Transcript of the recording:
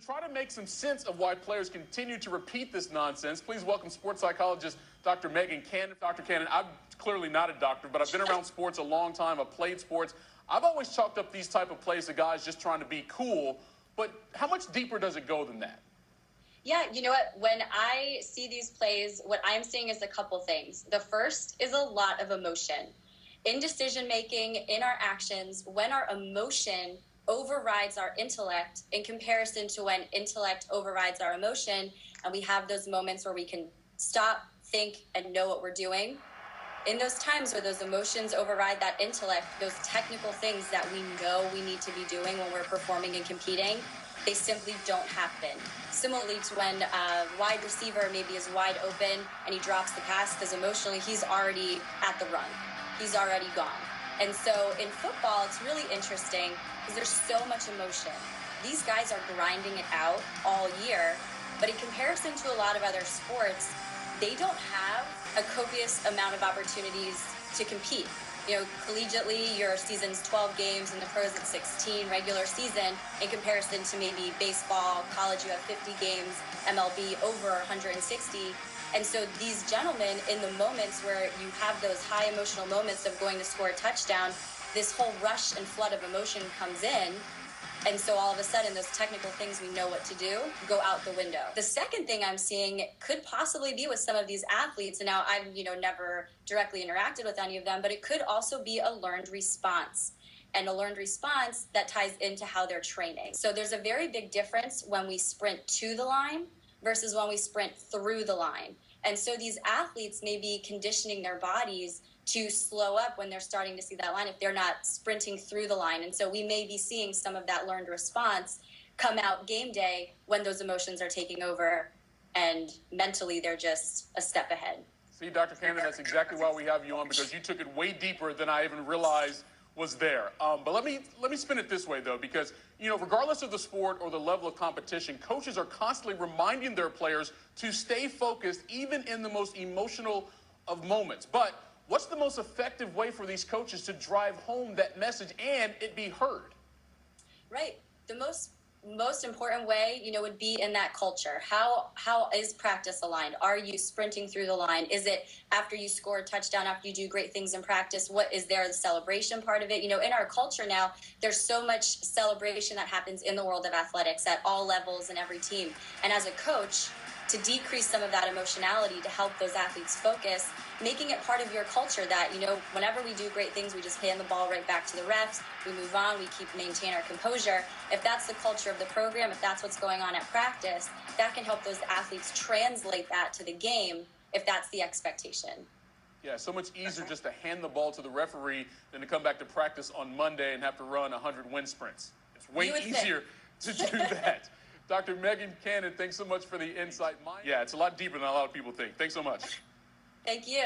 To try to make some sense of why players continue to repeat this nonsense, please welcome sports psychologist Dr. Megan Cannon. Dr. Cannon, I'm clearly not a doctor, but I've been around sports a long time. I've played sports. I've always chalked up these type of plays to guys just trying to be cool. But how much deeper does it go than that? Yeah, you know what? When I see these plays, what I'm seeing is a couple things. The first is a lot of emotion. In decision-making, in our actions, when our emotion overrides our intellect in comparison to when intellect overrides our emotion, and we have those moments where we can stop, think, and know what we're doing. In those times where those emotions override that intellect, those technical things that we know we need to be doing when we're performing and competing, they simply don't happen. Similarly to when a wide receiver maybe is wide open and he drops the pass because emotionally he's already at the run. He's already gone. And so in football, it's really interesting because there's so much emotion. These guys are grinding it out all year, but in comparison to a lot of other sports, they don't have a copious amount of opportunities to compete. You know, collegiately, your season's 12 games, and the pros at 16, regular season, in comparison to maybe baseball, college, you have 50 games, MLB over 160. And so these gentlemen, in the moments where you have those high emotional moments of going to score a touchdown, this whole rush and flood of emotion comes in. And so all of a sudden, those technical things we know what to do go out the window. The second thing I'm seeing could possibly be with some of these athletes, and now I've never directly interacted with any of them, but it could also be a learned response, and a learned response that ties into how they're training. So there's a very big difference when we sprint to the line versus when we sprint through the line. And so these athletes may be conditioning their bodies to slow up when they're starting to see that line if they're not sprinting through the line. And so we may be seeing some of that learned response come out game day when those emotions are taking over and mentally they're just a step ahead. See, Dr. Cannon, that's exactly why we have you on, because you took it way deeper than I even realized was there. But let me spin it this way, though, because, regardless of the sport or the level of competition, coaches are constantly reminding their players to stay focused, even in the most emotional of moments. But what's the most effective way for these coaches to drive home that message and it be heard? Right. The most important way, would be in that culture. How is practice aligned? Are you sprinting through the line? Is it after you score a touchdown, after you do great things in practice? What is there, the celebration part of it? In our culture now, there's so much celebration that happens in the world of athletics at all levels and every team. And as a coach, to decrease some of that emotionality to help those athletes focus, making it part of your culture that, whenever we do great things, we just hand the ball right back to the refs, we move on, we maintain our composure. If that's the culture of the program, if that's what's going on at practice, that can help those athletes translate that to the game if that's the expectation. Yeah, so much easier just to hand the ball to the referee than to come back to practice on Monday and have to run 100 wind sprints. It's way easier to do that. Dr. Megan Cannon, thanks so much for the insight. Yeah, it's a lot deeper than a lot of people think. Thanks so much. Thank you.